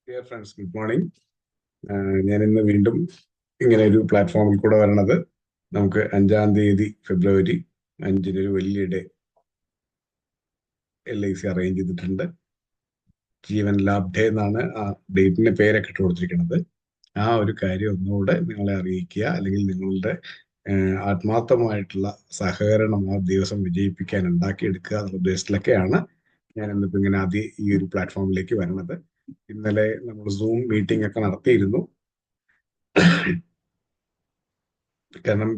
Dear friends, good morning. ഞാൻ ഇന്ന് വീണ്ടും ഇങ്ങനെ ഒരു പ്ലാറ്റ്ഫോമിൽ കൂടെ വരണത് നമുക്ക് 5-ാം തീയതി ഫെബ്രുവരി 5-ന് ഒരു വലിയ ഡേ LIC അറേഞ്ച് ചെയ്തിട്ടുണ്ട്. ജീവൻ ലാബ് ഡേ എന്നാണ് ആ ഡേറ്റിന്റെ പേരൊക്കെ ഇട്ട് കൊടുത്തിരിക്കുന്നത്. ആ ഒരു കാര്യം ഒന്നുകൂടെ നിങ്ങളെ അറിയിക്കുക, അല്ലെങ്കിൽ നിങ്ങളുടെ ആത്മാർത്ഥമായിട്ടുള്ള സഹകരണം ആ ദിവസം വിജയിപ്പിക്കാൻ ഉണ്ടാക്കിയെടുക്കുക എന്നുള്ള ഉദ്ദേശത്തിലൊക്കെയാണ് ഞാൻ ഇന്നിപ്പോ ഇങ്ങനെ ആദ്യം ഈ ഒരു പ്ലാറ്റ്ഫോമിലേക്ക് വരുന്നത്. ഇന്നലെ നമ്മൾ സൂം മീറ്റിംഗ് ഒക്കെ നടത്തിയിരുന്നു. കാരണം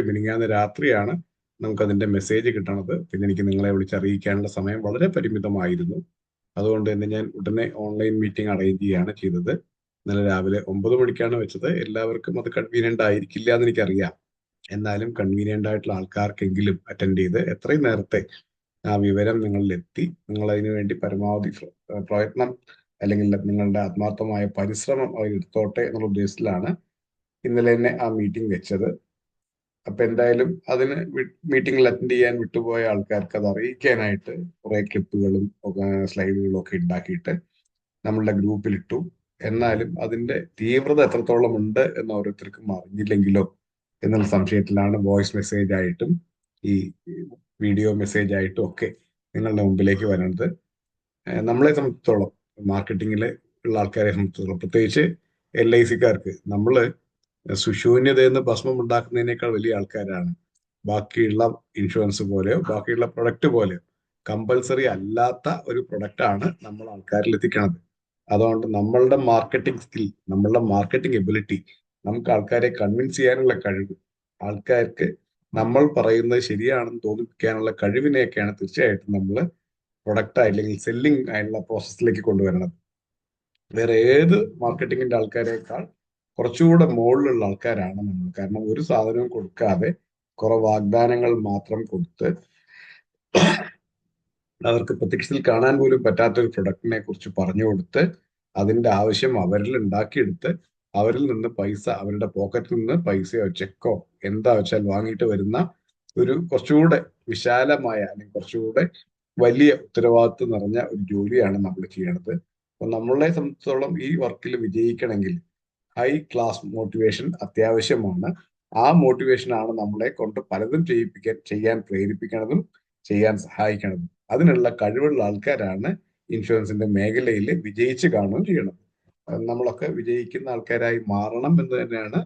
മിനിങ്ങാന്ന് രാത്രിയാണ് നമുക്കതിന്റെ മെസ്സേജ് കിട്ടണത്. പിന്നെ എനിക്ക് നിങ്ങളെ വിളിച്ചറിയിക്കാനുള്ള സമയം വളരെ പരിമിതമായിരുന്നു. അതുകൊണ്ട് തന്നെ ഞാൻ ഉടനെ ഓൺലൈൻ മീറ്റിംഗ് അറേഞ്ച് ചെയ്യുകയാണ് ചെയ്തത്. ഇന്നലെ രാവിലെ 9 മണിക്കാണ് വെച്ചത്. എല്ലാവർക്കും അത് കൺവീനിയന്റ് ആയിരിക്കില്ല എന്ന് എനിക്കറിയാം. എന്നാലും കൺവീനിയന്റ് ആയിട്ടുള്ള ആൾക്കാർക്കെങ്കിലും അറ്റൻഡ് ചെയ്ത് എത്രയും നേരത്തെ ആ വിവരം നിങ്ങളിലെത്തി നിങ്ങൾ അതിനു വേണ്ടി പരമാവധി പ്രയത്നം അല്ലെങ്കിൽ നിങ്ങളുടെ ആത്മാർത്ഥമായ പരിശ്രമം അവർ എടുത്തോട്ടെ എന്നുള്ള ഉദ്ദേശത്തിലാണ് ഇന്നലെ തന്നെ ആ മീറ്റിംഗ് വെച്ചത്. അപ്പൊ എന്തായാലും അതിന് മീറ്റിംഗിൽ അറ്റൻഡ് ചെയ്യാൻ വിട്ടുപോയ ആൾക്കാർക്ക് അത് അറിയിക്കാനായിട്ട് കുറെ ക്ലിപ്പുകളും സ്ലൈഡുകളും ഒക്കെ ഉണ്ടാക്കിയിട്ട് നമ്മളുടെ ഗ്രൂപ്പിൽ ഇട്ടു. എന്നാലും അതിന്റെ തീവ്രത എത്രത്തോളം ഉണ്ട് എന്ന് ഓരോരുത്തർക്കും അറിഞ്ഞില്ലെങ്കിലോ എന്നുള്ള സംശയത്തിലാണ് വോയിസ് മെസ്സേജ് ആയിട്ടും ഈ വീഡിയോ മെസ്സേജ് ആയിട്ടും ഒക്കെ നിങ്ങളുടെ മുമ്പിലേക്ക് വരുന്നത്. നമ്മളെ സംബന്ധിച്ചോളം, മാർക്കറ്റിങ്ങിൽ ഉള്ള ആൾക്കാരെ സംബന്ധിച്ചിടത്തോളം, പ്രത്യേകിച്ച് LICക്കാർക്ക് നമ്മള് സുശൂന്യതയെന്ന് ഭസ്മം ഉണ്ടാക്കുന്നതിനേക്കാൾ വലിയ ആൾക്കാരാണ്. ബാക്കിയുള്ള ഇൻഷുറൻസ് പോലെയോ ബാക്കിയുള്ള പ്രൊഡക്റ്റ് പോലെയോ കമ്പൽസറി അല്ലാത്ത ഒരു പ്രൊഡക്റ്റ് ആണ് നമ്മൾ ആൾക്കാരിൽ എത്തിക്കണത്. അതുകൊണ്ട് നമ്മളുടെ മാർക്കറ്റിംഗ് സ്കിൽ, നമ്മളുടെ മാർക്കറ്റിംഗ് എബിലിറ്റി, നമുക്ക് ആൾക്കാരെ കൺവിൻസ് ചെയ്യാനുള്ള കഴിവ്, ആൾക്കാർക്ക് നമ്മൾ പറയുന്നത് ശരിയാണെന്ന് തോന്നിപ്പിക്കാനുള്ള കഴിവിനെയൊക്കെയാണ് തീർച്ചയായിട്ടും നമ്മൾ പ്രൊഡക്റ്റ് അല്ലെങ്കിൽ സെല്ലിംഗ് ആയിട്ടുള്ള പ്രോസസ്സിലേക്ക് കൊണ്ടുവരണം. വേറെ ഏത് മാർക്കറ്റിങ്ങിന്റെ ആൾക്കാരെക്കാൾ കുറച്ചുകൂടെ മുകളിലുള്ള ആൾക്കാരാണ് നമ്മൾ. കാരണം ഒരു സാധനവും കൊടുക്കാതെ കുറെ വാഗ്ദാനങ്ങൾ മാത്രം കൊടുത്ത് അവർക്ക് പ്രത്യക്ഷത്തിൽ കാണാൻ പോലും പറ്റാത്ത ഒരു പ്രൊഡക്റ്റിനെ കുറിച്ച് പറഞ്ഞു കൊടുത്ത് അതിന്റെ ആവശ്യം അവരിൽ ഉണ്ടാക്കിയെടുത്ത് അവരിൽ നിന്ന് പൈസ, അവരുടെ പോക്കറ്റിൽ നിന്ന് പൈസയോ ചെക്കോ എന്താ വെച്ചാൽ വാങ്ങിയിട്ട് വരുന്ന ഒരു കുറച്ചുകൂടെ വിശാലമായ അല്ലെങ്കിൽ കുറച്ചുകൂടെ വലിയ ഉത്തരവാദിത്വം നിറഞ്ഞ ഒരു ജോലിയാണ് നമ്മൾ ചെയ്യണത്. അപ്പൊ നമ്മളെ സംബന്ധിച്ചോളം ഈ വർക്കിൽ വിജയിക്കണമെങ്കിൽ ഹൈ ക്ലാസ് മോട്ടിവേഷൻ അത്യാവശ്യമാണ്. ആ മോട്ടിവേഷൻ ആണ് നമ്മളെ കൊണ്ട് പലതും ചെയ്യാൻ പ്രേരിപ്പിക്കണതും ചെയ്യാൻ സഹായിക്കണതും. അതിനുള്ള കഴിവുള്ള ആൾക്കാരാണ് ഇൻഷുറൻസിന്റെ മേഖലയിൽ വിജയിച്ച് കാണുകയും ചെയ്യണം. നമ്മളൊക്കെ വിജയിക്കുന്ന ആൾക്കാരായി മാറണം എന്ന് തന്നെയാണ്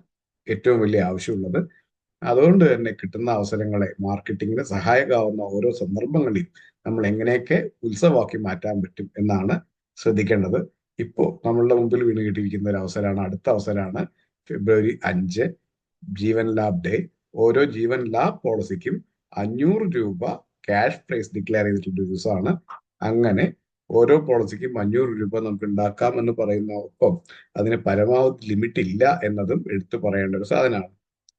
ഏറ്റവും വലിയ ആവശ്യമുള്ളത്. അതുകൊണ്ട് തന്നെ കിട്ടുന്ന അവസരങ്ങളെ, മാർക്കറ്റിങ്ങിന് സഹായകമാവുന്ന ഓരോ സന്ദർഭങ്ങളെയും നമ്മൾ എങ്ങനെയൊക്കെ ഉത്സവമാക്കി മാറ്റാൻ പറ്റും എന്നാണ് ശ്രദ്ധിക്കേണ്ടത്. ഇപ്പോൾ നമ്മളുടെ മുമ്പിൽ വീണ് കിട്ടിയിരിക്കുന്ന ഒരു അവസരമാണ്, അടുത്ത അവസരമാണ് ഫെബ്രുവരി 5 ജീവൻ ലാബ് ഡേ. ഓരോ ജീവൻ ലാബ് പോളിസിക്കും 500 രൂപ ക്യാഷ് പ്രൈസ് ഡിക്ലെയർ ചെയ്തിട്ടുള്ള ഒരു ദിവസമാണ്. അങ്ങനെ ഓരോ പോളിസിക്കും 500 രൂപ നമുക്ക് ഉണ്ടാക്കാം എന്ന് പറയുന്ന ഒപ്പം അതിന് പരമാവധി ലിമിറ്റ് ഇല്ല എന്നതും എടുത്തു പറയേണ്ട ഒരു സാധനമാണ്.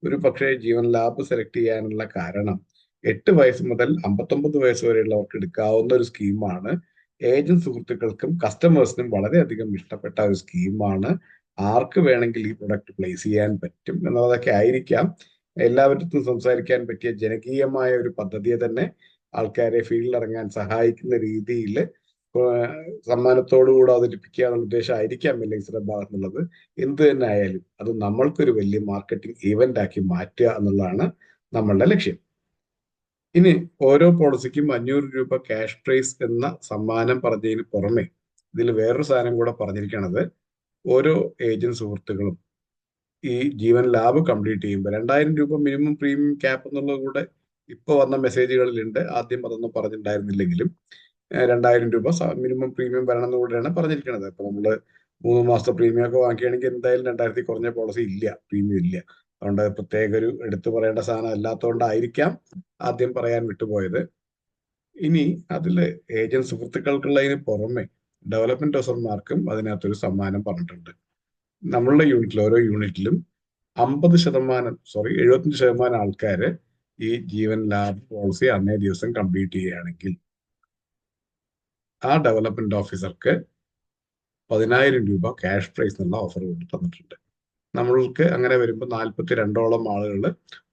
ഒരു പക്ഷേ ജീവൻ ലാബ് സെലക്ട് ചെയ്യാനുള്ള കാരണം 8 വയസ്സ് മുതൽ 59 വയസ്സ് വരെയുള്ളവർക്ക് എടുക്കാവുന്ന ഒരു സ്കീമാണ്. ഏജന്റ് സുഹൃത്തുക്കൾക്കും കസ്റ്റമേഴ്സിനും വളരെയധികം ഇഷ്ടപ്പെട്ട ഒരു സ്കീമാണ്. ആർക്ക് വേണമെങ്കിൽ ഈ പ്രൊഡക്റ്റ് പ്ലേസ് ചെയ്യാൻ പറ്റും എന്നുള്ളതൊക്കെ ആയിരിക്കാം എല്ലാവരുടെ സംസാരിക്കാൻ പറ്റിയ ജനകീയമായ ഒരു പദ്ധതിയെ തന്നെ ആൾക്കാരെ ഫീൽഡിൽ ഇറങ്ങാൻ സഹായിക്കുന്ന രീതിയിൽ സമ്മാനത്തോടുകൂടെ അവതരിപ്പിക്കുക എന്നുള്ള ഉദ്ദേശമായിരിക്കാം LICയുടെ ഭാഗത്തുനിന്നുള്ളത്. എന്ത് തന്നെ ആയാലും അത് നമ്മൾക്കൊരു വലിയ മാർക്കറ്റിംഗ് ഈവന്റ് ആക്കി മാറ്റുക എന്നുള്ളതാണ് നമ്മളുടെ ലക്ഷ്യം. ഇനി ഓരോ പോളിസിക്കും 500 രൂപ ക്യാഷ് പ്രൈസ് എന്ന സമ്മാനം പറഞ്ഞതിന് പുറമെ ഇതിൽ വേറൊരു സാധനം കൂടെ പറഞ്ഞിരിക്കണത്, ഓരോ ഏജന്റ് സുഹൃത്തുക്കളും ഈ ജീവൻ ലാബ് കംപ്ലീറ്റ് ചെയ്യുമ്പോൾ 2000 രൂപ മിനിമം പ്രീമിയം ക്യാപ്പ് എന്നുള്ളത് കൂടെ ഇപ്പൊ വന്ന മെസ്സേജുകളിലുണ്ട്. ആദ്യം അതൊന്നും പറഞ്ഞിട്ടുണ്ടായിരുന്നില്ലെങ്കിലും 2000 രൂപ മിനിമം പ്രീമിയം വരണം എന്നുകൂടെയാണ് പറഞ്ഞിരിക്കുന്നത്. ഇപ്പൊ നമ്മള് 3 മാസത്തെ പ്രീമിയം ഒക്കെ വാങ്ങിക്കുകയാണെങ്കിൽ എന്തായാലും 2000 കുറഞ്ഞ പോളിസി ഇല്ല, പ്രീമിയം ഇല്ല. അതുകൊണ്ട് പ്രത്യേക ഒരു എടുത്തു പറയേണ്ട സാധനം അല്ലാത്തതുകൊണ്ടായിരിക്കാം ആദ്യം പറയാൻ വിട്ടുപോയത്. ഇനി അതില് ഏജന്റ് സുഹൃത്തുക്കൾക്കുള്ളതിന് പുറമെ ഡെവലപ്മെന്റ് ഓഫീസർമാർക്കും അതിനകത്തൊരു സമ്മാനം പറഞ്ഞിട്ടുണ്ട്. നമ്മളുടെ യൂണിറ്റിൽ, ഓരോ യൂണിറ്റിലും 75% ആൾക്കാര് ഈ ജീവൻ ലാബ് പോളിസി അന്നേ ദിവസം കംപ്ലീറ്റ് ചെയ്യുകയാണെങ്കിൽ ആ ഡെവലപ്മെന്റ് ഓഫീസർക്ക് 10,000 രൂപ ക്യാഷ് പ്രൈസ് എന്നുള്ള ഓഫർ കൊണ്ട് തന്നിട്ടുണ്ട്. നമ്മൾക്ക് അങ്ങനെ വരുമ്പോൾ 42ഓളം ആളുകൾ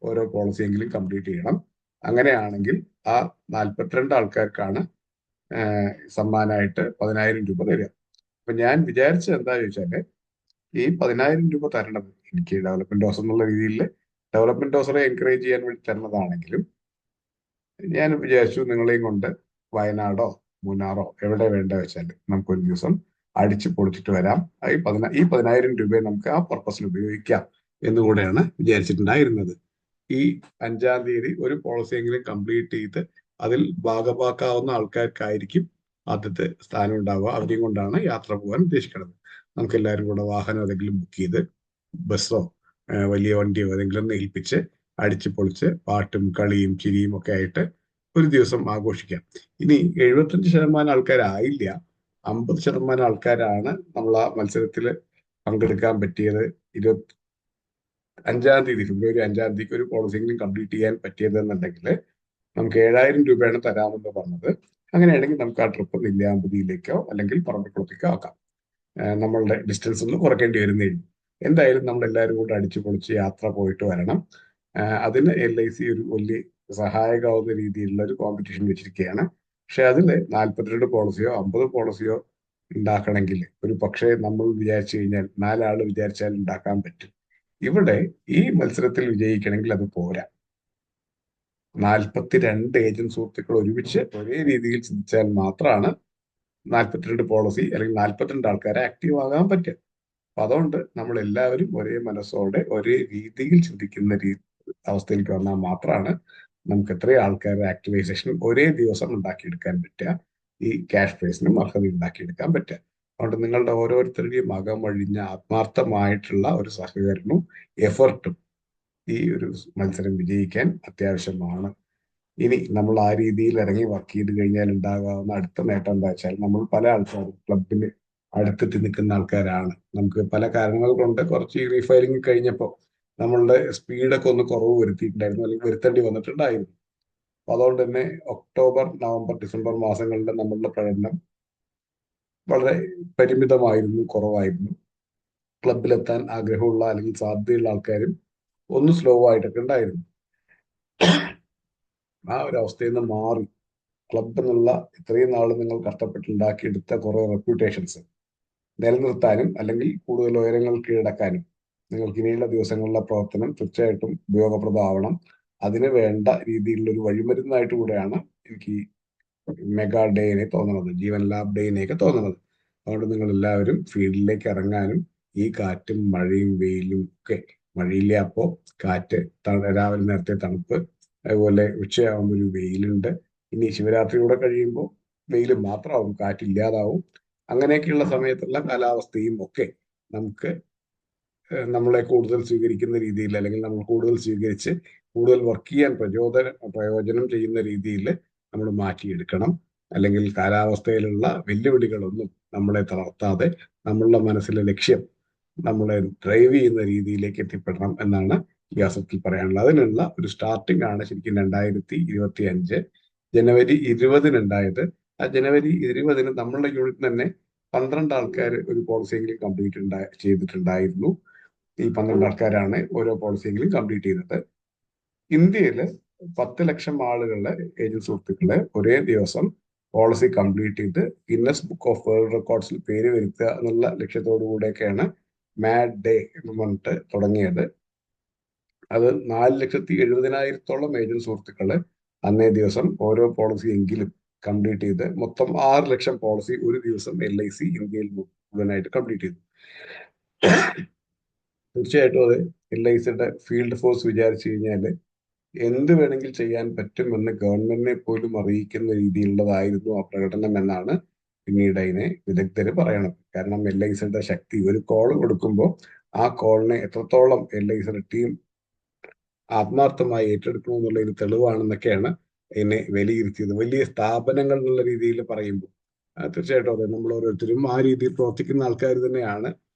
ഓരോ പോളിസിയെങ്കിലും കംപ്ലീറ്റ് ചെയ്യണം. അങ്ങനെയാണെങ്കിൽ ആ 42 ആൾക്കാർക്കാണ് സമ്മാനമായിട്ട് 10,000 രൂപ തരിക. അപ്പൊ ഞാൻ വിചാരിച്ചത് എന്താ ചോദിച്ചാല്, ഈ 10,000 രൂപ തരണം എനിക്ക് ഡെവലപ്മെന്റ് ഹൗസ് എന്നുള്ള രീതിയിൽ ഡെവലപ്മെന്റ് ഹൗസറെ എൻകറേജ് ചെയ്യാൻ വേണ്ടി തരുന്നതാണെങ്കിലും, ഞാൻ വിചാരിച്ചു നിങ്ങളെയും കൊണ്ട് വയനാടോ മൂന്നാറോ എവിടെ വേണ്ട വെച്ചാൽ നമുക്കൊരു ദിവസം അടിച്ചു പൊളിച്ചിട്ട് വരാം. ഈ 10,000 രൂപയെ നമുക്ക് ആ പർപ്പസിൽ ഉപയോഗിക്കാം എന്നുകൂടെയാണ് വിചാരിച്ചിട്ടുണ്ടായിരുന്നത്. ഈ 5-ാം തീയതി ഒരു പോളിസി എങ്കിലും കംപ്ലീറ്റ് ചെയ്ത് അതിൽ ഭാഗഭാക്കാവുന്ന ആൾക്കാർക്കായിരിക്കും ആദ്യത്തെ സ്ഥാനം ഉണ്ടാവുക. അവരെയും കൊണ്ടാണ് യാത്ര പോകാൻ ഉദ്ദേശിക്കുന്നത്. നമുക്ക് എല്ലാവരും കൂടെ വാഹനം ഏതെങ്കിലും ബുക്ക് ചെയ്ത് ബസ്സോ വലിയ വണ്ടിയോ ഏതെങ്കിലും ഏൽപ്പിച്ച് അടിച്ചു പൊളിച്ച് പാട്ടും കളിയും ചിരിയും ഒക്കെ ആയിട്ട് ഒരു ദിവസം ആഘോഷിക്കാം. ഇനി 75% ആൾക്കാരായില്ല, 50% ആൾക്കാരാണ് നമ്മൾ ആ മത്സരത്തിൽ പങ്കെടുക്കാൻ പറ്റിയത്. 5-ാം തീയതി ഫെബ്രുവരി 5-ാം തീയതിക്ക് ഒരു പോളിസിയെങ്കിലും കംപ്ലീറ്റ് ചെയ്യാൻ പറ്റിയതെന്നുണ്ടെങ്കിൽ നമുക്ക് 7,000 രൂപയാണ് തരാമെന്ന് പറഞ്ഞത്. അങ്ങനെയാണെങ്കിൽ നമുക്ക് ആ ട്രിപ്പ് നെല്ലിയാമ്പതിയിലേക്കോ അല്ലെങ്കിൽ പറമ്പിക്കുളത്തേക്കോ ആക്കാം. നമ്മളുടെ ഡിസ്റ്റൻസ് ഒന്ന് കുറയ്ക്കേണ്ടി വരുന്നേ ഉള്ളൂ. എന്തായാലും നമ്മൾ എല്ലാവരും കൂടെ അടിച്ചു പൊളിച്ച് യാത്ര പോയിട്ട് വരണം. അതിന് LIC ഒരു വലിയ സഹായകമാവുന്ന രീതിയിലുള്ള ഒരു കോമ്പറ്റീഷൻ വെച്ചിരിക്കുകയാണ്. പക്ഷെ അതിൽ 42 പോളിസിയോ 50 പോളിസിയോ ഉണ്ടാക്കണമെങ്കിൽ ഒരു പക്ഷേ നമ്മൾ വിചാരിച്ചു കഴിഞ്ഞാൽ 4 ആള് വിചാരിച്ചാൽ ഉണ്ടാക്കാൻ പറ്റും. ഇവിടെ ഈ മത്സരത്തിൽ വിജയിക്കണമെങ്കിൽ അത് പോരാ. 42 ഏജന്റ് സുഹൃത്തുക്കൾ ഒരുമിച്ച് ഒരേ രീതിയിൽ ചിന്തിച്ചാൽ മാത്രമാണ് 42 പോളിസി അല്ലെങ്കിൽ 42 ആൾക്കാരെ ആക്റ്റീവ് ആകാൻ പറ്റുക. അപ്പൊ അതുകൊണ്ട് നമ്മൾ എല്ലാവരും ഒരേ മനസ്സോടെ ഒരേ രീതിയിൽ ചിന്തിക്കുന്ന അവസ്ഥയിലേക്ക് വന്നാൽ മാത്രമാണ് നമുക്ക് എത്രയും ആൾക്കാരുടെ ആക്ടിവൈസേഷൻ ഒരേ ദിവസം ഉണ്ടാക്കിയെടുക്കാൻ പറ്റുക, ഈ ക്യാഷ് പ്രൈസിനും അർഹത ഉണ്ടാക്കിയെടുക്കാൻ പറ്റുക. അതുകൊണ്ട് നിങ്ങളുടെ ഓരോരുത്തരുടെയും അകമഴിഞ്ഞ ആത്മാർത്ഥമായിട്ടുള്ള ഒരു സഹകരണവും എഫർട്ടും ഈ ഒരു മത്സരം വിജയിക്കാൻ അത്യാവശ്യമാണ്. ഇനി നമ്മൾ ആ രീതിയിൽ ഇറങ്ങി വർക്ക് ചെയ്ത് കഴിഞ്ഞാൽ ഉണ്ടാകാവുന്ന അടുത്ത നേട്ടം എന്താ വെച്ചാൽ, നമ്മൾ പല ആൾക്കാരും ക്ലബിൽ അടുത്തിട്ട് നിൽക്കുന്ന ആൾക്കാരാണ്. നമുക്ക് പല കാരണങ്ങൾ കൊണ്ട് കുറച്ച് ഈ റീഫയലിംഗ് കഴിഞ്ഞപ്പോൾ നമ്മളുടെ സ്പീഡൊക്കെ ഒന്ന് കുറവ് വരുത്തിയിട്ടുണ്ടായിരുന്നു, അല്ലെങ്കിൽ വരുത്തേണ്ടി വന്നിട്ടുണ്ടായിരുന്നു. അപ്പൊ അതുകൊണ്ട് തന്നെ ഒക്ടോബർ നവംബർ ഡിസംബർ മാസങ്ങളിൽ നമ്മളുടെ പ്രകടനം വളരെ പരിമിതമായിരുന്നു, കുറവായിരുന്നു. ക്ലബിലെത്താൻ ആഗ്രഹമുള്ള അല്ലെങ്കിൽ സാധ്യതയുള്ള ആൾക്കാരും ഒന്ന് സ്ലോ ആയിട്ടൊക്കെ ഉണ്ടായിരുന്നു. ആ ഒരു അവസ്ഥയിൽ നിന്ന് മാറി ക്ലബ് എന്നുള്ള ഇത്രയും നാൾ നിങ്ങൾ കഷ്ടപ്പെട്ടുണ്ടാക്കിയെടുത്ത കുറെ റെപ്യൂട്ടേഷൻസ് നിലനിർത്താനും അല്ലെങ്കിൽ കൂടുതൽ ഉയരങ്ങൾ കീഴടക്കാനും നിങ്ങൾക്ക് ഇനിയുള്ള ദിവസങ്ങളിലെ പ്രവർത്തനം തീർച്ചയായിട്ടും ഉപയോഗപ്രദമാവണം. അതിന് വേണ്ട രീതിയിലുള്ള ഒരു വഴിമരുന്നായിട്ട് കൂടെയാണ് എനിക്ക് ഈ മെഗാ ഡേനെ തോന്നുന്നത്, ജീവൻ ലാബ് ഡേനെയൊക്കെ തോന്നുന്നത്. അതുകൊണ്ട് നിങ്ങൾ എല്ലാവരും ഫീൽഡിലേക്ക് ഇറങ്ങാനും ഈ കാറ്റും മഴയും വെയിലും ഒക്കെ, മഴയില്ല അപ്പോ കാറ്റ്, രാവിലെ നേരത്തെ തണുപ്പ്, അതുപോലെ ഉച്ചയാകുമ്പോൾ ഒരു വെയിലുണ്ട്. ഇനി ശിവരാത്രി കൂടെ കഴിയുമ്പോൾ വെയിൽ മാത്രമാവും, കാറ്റില്ലാതാവും. അങ്ങനെയൊക്കെയുള്ള സമയത്തുള്ള കാലാവസ്ഥയും ഒക്കെ നമുക്ക് നമ്മളെ കൂടുതൽ സ്വീകരിക്കുന്ന രീതിയിൽ, അല്ലെങ്കിൽ നമ്മൾ കൂടുതൽ സ്വീകരിച്ച് കൂടുതൽ വർക്ക് ചെയ്യാൻ പ്രയോജനം ചെയ്യുന്ന രീതിയിൽ നമ്മൾ മാറ്റിയെടുക്കണം. അല്ലെങ്കിൽ കാലാവസ്ഥയിലുള്ള വെല്ലുവിളികളൊന്നും നമ്മളെ തളർത്താതെ നമ്മളുടെ മനസ്സിലെ ലക്ഷ്യം നമ്മളെ ഡ്രൈവ് ചെയ്യുന്ന രീതിയിലേക്ക് എത്തിപ്പെടണം എന്നാണ് ഈ അവസരത്തിൽ പറയാനുള്ളത്. അതിനുള്ള ഒരു സ്റ്റാർട്ടിംഗ് ആണ് ശരിക്കും 2025 ജനുവരി 20 ഉണ്ടായത്. ആ ജനുവരി 20 നമ്മളുടെ യൂണിറ്റ് തന്നെ 12 ആൾക്കാർ ഒരു പോളിസിയെങ്കിലും കംപ്ലീറ്റ് ചെയ്തിട്ടുണ്ടായിരുന്നു. ഈ 12 ആൾക്കാരാണ് ഓരോ പോളിസിയെങ്കിലും കംപ്ലീറ്റ് ചെയ്തത്. ഇന്ത്യയില് 10 ലക്ഷം ആളുകളുടെ ഏജന്റ് സുഹൃത്തുക്കളെ ഒരേ ദിവസം പോളിസി കംപ്ലീറ്റ് ചെയ്ത് ഗിന്നസ് ബുക്ക് ഓഫ് വേൾഡ് റെക്കോർഡ്സിൽ പേര് വരുത്തുക എന്നുള്ള ലക്ഷ്യത്തോടു കൂടെയൊക്കെയാണ് മാഡ് ഡേ എന്ന് പറഞ്ഞിട്ട് തുടങ്ങിയത്. അത് 4,70,000-ഓളം ഏജന്റ് സുഹൃത്തുക്കള് അന്നേ ദിവസം ഓരോ പോളിസി എങ്കിലും കംപ്ലീറ്റ് ചെയ്ത് മൊത്തം 6 ലക്ഷം പോളിസി ഒരു ദിവസം LIC ഇന്ത്യയിൽ മുഴുവനായിട്ട് കംപ്ലീറ്റ് ചെയ്തു. തീർച്ചയായിട്ടും അത് LICയുടെ ഫീൽഡ് ഫോഴ്സ് വിചാരിച്ചു കഴിഞ്ഞാൽ എന്ത് വേണമെങ്കിൽ ചെയ്യാൻ പറ്റുമെന്ന് ഗവൺമെന്റിനെ പോലും അറിയിക്കുന്ന രീതിയിലുള്ളതായിരുന്നു ആ പ്രകടനം എന്നാണ് പിന്നീട് അതിനെ വിദഗ്ധര് പറയണത്. കാരണം LICയുടെ ശക്തി, ഒരു കോൾ കൊടുക്കുമ്പോൾ ആ കോളിനെ എത്രത്തോളം LICയുടെ ടീം ആത്മാർത്ഥമായി ഏറ്റെടുക്കണം എന്നുള്ളതിന് തെളിവാണെന്നൊക്കെയാണ് എന്നെ വിലയിരുത്തിയത്. വലിയ സ്ഥാപനങ്ങൾ എന്നുള്ള രീതിയിൽ പറയുമ്പോൾ തീർച്ചയായിട്ടും അതെ, നമ്മൾ ഓരോരുത്തരും ആ രീതിയിൽ പ്രവർത്തിക്കുന്ന ആൾക്കാർ തന്നെയാണ്.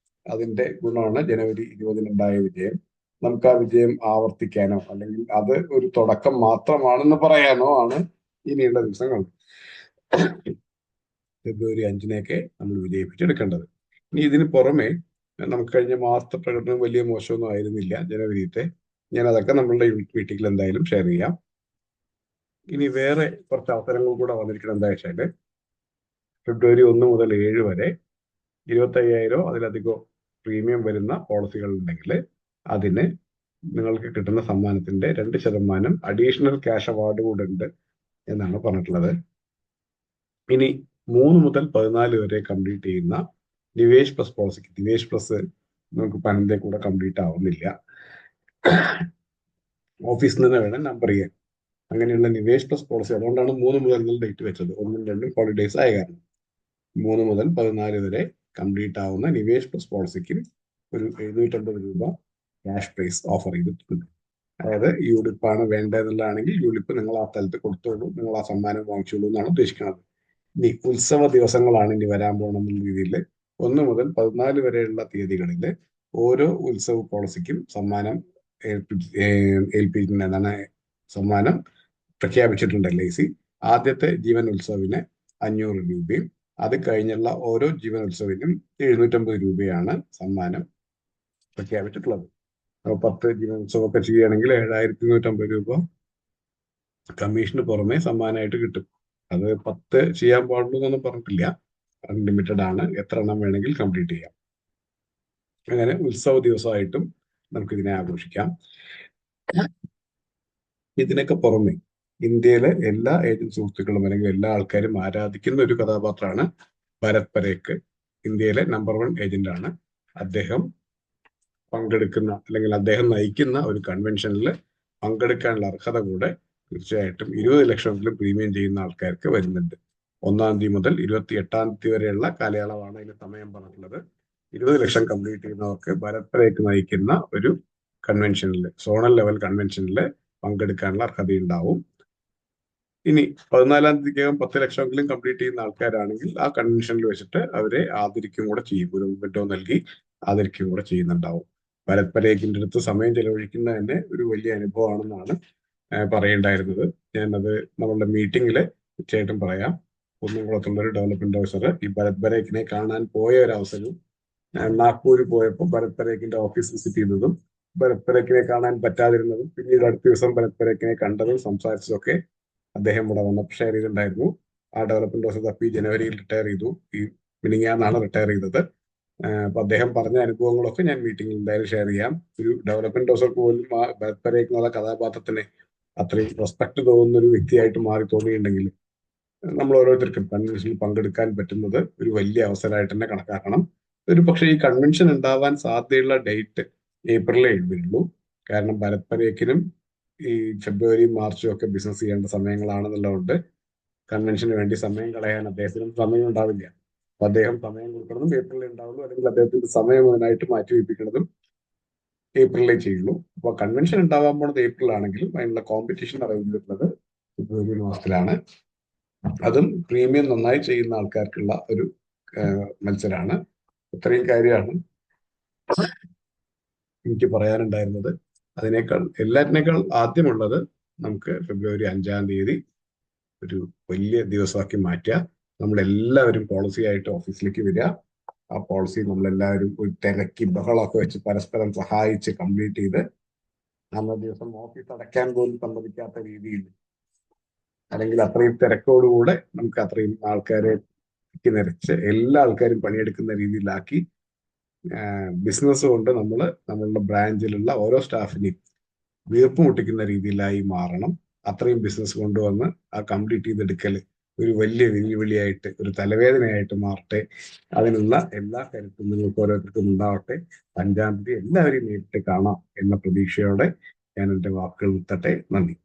അതിന്റെ ഗുണമാണ് ജനുവരി 20 ഉണ്ടായ വിജയം. നമുക്ക് ആ വിജയം ആവർത്തിക്കാനോ അല്ലെങ്കിൽ അത് ഒരു തുടക്കം മാത്രമാണെന്ന് പറയാനോ ആണ് ഇനിയുള്ള ദിവസങ്ങൾ. ഫെബ്രുവരി 5-നെയൊക്കെ നമ്മൾ വിജയിപ്പിച്ചെടുക്കേണ്ടത്. ഇനി ഇതിന് പുറമെ നമുക്ക് കഴിഞ്ഞ മാസത്തെ പ്രകടനം വലിയ മോശമൊന്നും ആയിരുന്നില്ല ജനുവരിത്തെ. ഞാൻ അതൊക്കെ നമ്മളുടെ യൂണിറ്റ് മീറ്റിംഗിൽ എന്തായാലും ഷെയർ ചെയ്യാം. ഇനി വേറെ കുറച്ച് അവസരങ്ങൾ കൂടെ വന്നിരിക്കണം. എന്താ വെച്ചാല് ഫെബ്രുവരി 1 മുതൽ 7 വരെ 25,000 അതിലധികമോ പ്രീമിയം വരുന്ന പോളിസികൾ ഉണ്ടെങ്കിൽ അതിന് നിങ്ങൾക്ക് കിട്ടുന്ന സമ്മാനത്തിന്റെ 2% അഡീഷണൽ ക്യാഷ് അവാർഡ് കൂടെ ഉണ്ട് എന്നാണ് പറഞ്ഞിട്ടുള്ളത്. ഇനി 3 മുതൽ 14 വരെ കംപ്ലീറ്റ് ചെയ്യുന്ന നിവേഷ് പ്ലസ് പോളിസിക്ക്, നിവേഷ് പ്ലസ് നമുക്ക് പനന്റെ കൂടെ കംപ്ലീറ്റ് ആവുന്നില്ല, ഓഫീസിൽ നിന്ന് വേണം നമ്പർ ചെയ്യാൻ. അങ്ങനെയുള്ള നിവേഷ് പ്ലസ് പോളിസി, അതുകൊണ്ടാണ് 3 മുതൽ ഡേറ്റ് വെച്ചത്, 1ഉം 2ഉം ഹോളിഡേയ്സ് ആയ കാരണം. 3 മുതൽ 14 വരെ കംപ്ലീറ്റ് ആവുന്ന നിവേഷ് പ്ലസ് പോളിസിക്ക് ഒരു 750 രൂപ ക്യാഷ് പ്രൈസ് ഓഫർ ചെയ്തിട്ടുണ്ട്. അതായത് യൂളിപ്പാണ് വേണ്ടതെന്നുള്ളതാണെങ്കിൽ യൂളിപ്പ് നിങ്ങൾ ആ സ്ഥലത്ത് കൊടുത്തോളൂ, നിങ്ങൾ ആ സമ്മാനം വാങ്ങിച്ചോളൂ എന്നാണ് ഉദ്ദേശിക്കുന്നത്. ഇനി ഉത്സവ ദിവസങ്ങളാണ് ഇനി വരാൻ പോകണമെന്നുള്ള രീതിയിൽ 1 മുതൽ 14 വരെയുള്ള തീയതികളിൽ ഓരോ ഉത്സവ പോളിസിക്കും സമ്മാനം ഏൽപ്പിക്കുന്നതാണ്, സമ്മാനം പ്രഖ്യാപിച്ചിട്ടുണ്ട് LIC. ആദ്യത്തെ ജീവൻ ഉത്സവിന് 500 രൂപയും അത് കഴിഞ്ഞുള്ള ഓരോ ജീവൻ ഉത്സവിനും 750 രൂപയാണ് സമ്മാനം പ്രഖ്യാപിച്ചിട്ടുള്ളത്. അപ്പോൾ 10 ജീവൻ ഉത്സവമൊക്കെ ചെയ്യുകയാണെങ്കിൽ 7,250 രൂപ കമ്മീഷന് പുറമെ സമ്മാനമായിട്ട് കിട്ടും. അത് 10 ചെയ്യാൻ പാടുള്ളൂ എന്നൊന്നും പറഞ്ഞിട്ടില്ല, അൺലിമിറ്റഡ് ആണ്, എത്ര എണ്ണം വേണമെങ്കിൽ കംപ്ലീറ്റ് ചെയ്യാം. അങ്ങനെ ഉത്സവ ദിവസമായിട്ടും നമുക്കിതിനെ ആഘോഷിക്കാം. ഇതിനൊക്കെ പുറമെ ഇന്ത്യയിലെ എല്ലാ ഏജന്റ് സുഹൃത്തുക്കളും അല്ലെങ്കിൽ എല്ലാ ആൾക്കാരും ആരാധിക്കുന്ന ഒരു കഥാപാത്രമാണ് ഭരത് പരേഖ്. ഇന്ത്യയിലെ നമ്പർ 1 ഏജന്റ് ആണ്. അദ്ദേഹം പങ്കെടുക്കുന്ന അല്ലെങ്കിൽ അദ്ദേഹം നയിക്കുന്ന ഒരു കൺവെൻഷനിൽ പങ്കെടുക്കാനുള്ള അർഹത കൂടെ തീർച്ചയായിട്ടും 20 ലക്ഷമെങ്കിലും പ്രീമിയം ചെയ്യുന്ന ആൾക്കാർക്ക് വരുന്നുണ്ട്. 1-ാം തീയതി മുതൽ 28-ാം തീയതി വരെയുള്ള കാലയളവാണ് അതിന് സമയം പറഞ്ഞിട്ടുള്ളത്. 20 ലക്ഷം കംപ്ലീറ്റ് ചെയ്യുന്നവർക്ക് ഭരത് പരേഖ് നയിക്കുന്ന ഒരു കൺവെൻഷനിൽ, സോണൽ ലെവൽ കൺവെൻഷനിൽ പങ്കെടുക്കാനുള്ള അർഹതയുണ്ടാവും. ഇനി 14-ാം തീയതിക്കകം 10 ലക്ഷമെങ്കിലും കംപ്ലീറ്റ് ചെയ്യുന്ന ആൾക്കാരാണെങ്കിൽ ആ കൺവെൻഷനിൽ വെച്ചിട്ട് അവരെ ആദരിക്കും കൂടെ ചെയ്യും, ഒരു വിഡോ നൽകി ആദരിക്കും കൂടെ ചെയ്യുന്നുണ്ടാവും. ഭരത് പരേഖിന്റെ അടുത്ത് സമയം ചെലവഴിക്കുന്നത് തന്നെ ഒരു വലിയ അനുഭവമാണെന്നാണ് പറയേണ്ടായിരുന്നത്. ഞാനത് നമ്മളുടെ മീറ്റിംഗിൽ തീർച്ചയായിട്ടും പറയാം. കുന്നംകുളത്തുള്ള ഒരു ഡെവലപ്മെന്റ് ഓഫീസർ ഈ ഭരത് പരേഖിനെ കാണാൻ പോയ ഒരു അവസരവും, നാഗ്പൂർ പോയപ്പോൾ ഭരത് പരേഖിന്റെ ഓഫീസ് വിസിറ്റ് ചെയ്തതും ഭരത് പരേഖിനെ കാണാൻ പറ്റാതിരുന്നതും പിന്നീട് അടുത്ത ദിവസം ഭരത് പരേഖിനെ കണ്ടതും സംസാരിച്ചതൊക്കെ അദ്ദേഹം ഇവിടെ വന്നപ്പോൾ ഷെയർ ചെയ്തിട്ടുണ്ടായിരുന്നു. ആ ഡെവലപ്മെന്റ് ഓഫീസർ തപ്പി ജനുവരിയിൽ റിട്ടയർ ചെയ്തു, ഈ മിനിങ്ങാന്നാണ് റിട്ടയർ ചെയ്തത്. അപ്പൊ അദ്ദേഹം പറഞ്ഞ അനുഭവങ്ങളൊക്കെ ഞാൻ മീറ്റിംഗിൽ എന്തായാലും ഷെയർ ചെയ്യാം. ഒരു ഡെവലപ്മെന്റ് ഓഫീസർക്ക് പോലും ആ ഭരത് പരേഖ് എന്നുള്ള കഥാപാത്രത്തിന് അത്രയും റെസ്പെക്ട് തോന്നുന്ന ഒരു വ്യക്തിയായിട്ട് മാറി തോന്നിയിട്ടുണ്ടെങ്കിൽ നമ്മൾ ഓരോരുത്തർക്കും കൺവെൻഷനിൽ പങ്കെടുക്കാൻ പറ്റുന്നത് ഒരു വലിയ അവസരമായിട്ട് തന്നെ കണക്കാക്കണം. ഒരു പക്ഷേ ഈ കൺവെൻഷൻ ഉണ്ടാവാൻ സാധ്യതയുള്ള ഡേറ്റ് ഏപ്രിലേ വരുള്ളൂ. കാരണം ഭരത് പരേഖിനും ഈ ഫെബ്രുവരിയും മാർച്ചും ഒക്കെ ബിസിനസ് ചെയ്യേണ്ട സമയങ്ങളാണെന്നുള്ളതുകൊണ്ട് കൺവെൻഷന് വേണ്ടി സമയം കളയാൻ അദ്ദേഹത്തിനും സമയം ഉണ്ടാവില്ല. അപ്പൊ അദ്ദേഹം സമയം കൊടുക്കുന്നതും ഏപ്രിലേ ഉണ്ടാവുള്ളൂ, അല്ലെങ്കിൽ അദ്ദേഹത്തിന്റെ സമയം അതിനായിട്ട് മാറ്റിവെപ്പിക്കുന്നതും ഏപ്രിലേ ചെയ്യുള്ളൂ. അപ്പൊ കൺവെൻഷൻ ഉണ്ടാവാൻ പോണത് ഏപ്രിൽ ആണെങ്കിലും അതിനുള്ള കോമ്പറ്റീഷൻ അറേഞ്ച് ചെയ്തിട്ടുള്ളത് ഫെബ്രുവരി മാസത്തിലാണ്. അതും പ്രീമിയം നന്നായി ചെയ്യുന്ന ആൾക്കാർക്കുള്ള ഒരു മത്സരമാണ്. ഇത്രയും കാര്യമാണ് എനിക്ക് പറയാനുണ്ടായിരുന്നത്. എല്ലാറ്റിനേക്കാൾ ആദ്യമുള്ളത് നമുക്ക് ഫെബ്രുവരി 5-ാം തീയതി ഒരു വലിയ ദിവസമാക്കി മാറ്റുക. നമ്മളെല്ലാവരും പോളിസി ആയിട്ട് ഓഫീസിലേക്ക് വരിക. ആ പോളിസി നമ്മളെല്ലാവരും ഒരു തിരക്കി ബഹളമൊക്കെ വെച്ച് പരസ്പരം സഹായിച്ച് കംപ്ലീറ്റ് ചെയ്ത് അന്നത്തെ ദിവസം ഓഫീസ് അടയ്ക്കാൻ പോലും സമ്മതിക്കാത്ത രീതിയിൽ, അല്ലെങ്കിൽ അത്രയും തിരക്കോടുകൂടെ നമുക്ക് അത്രയും ആൾക്കാരെ നിരച്ച് എല്ലാ ആൾക്കാരും പണിയെടുക്കുന്ന രീതിയിലാക്കി ബിസിനസ് കൊണ്ട് നമ്മൾ നമ്മളുടെ ബ്രാഞ്ചിലുള്ള ഓരോ സ്റ്റാഫിനെയും വീർപ്പ് മുട്ടിക്കുന്ന രീതിയിലായി മാറണം. അത്രയും ബിസിനസ് കൊണ്ടുവന്ന് ആ കംപ്ലീറ്റ് ചെയ്തെടുക്കൽ ഒരു വലിയ വെല്ലുവിളിയായിട്ട്, ഒരു തലവേദനയായിട്ട് മാറട്ടെ. അതിനുള്ള എല്ലാ കരുത്തും നിങ്ങൾക്ക് ഓരോരുത്തർക്കും ഉണ്ടാവട്ടെ. 5-ാം തീയതി എല്ലാവരെയും നേരിട്ട് കാണാം എന്ന പ്രതീക്ഷയോടെ ഞാൻ എൻ്റെ വാക്കുകൾ നിർത്തട്ടെ. നന്ദി.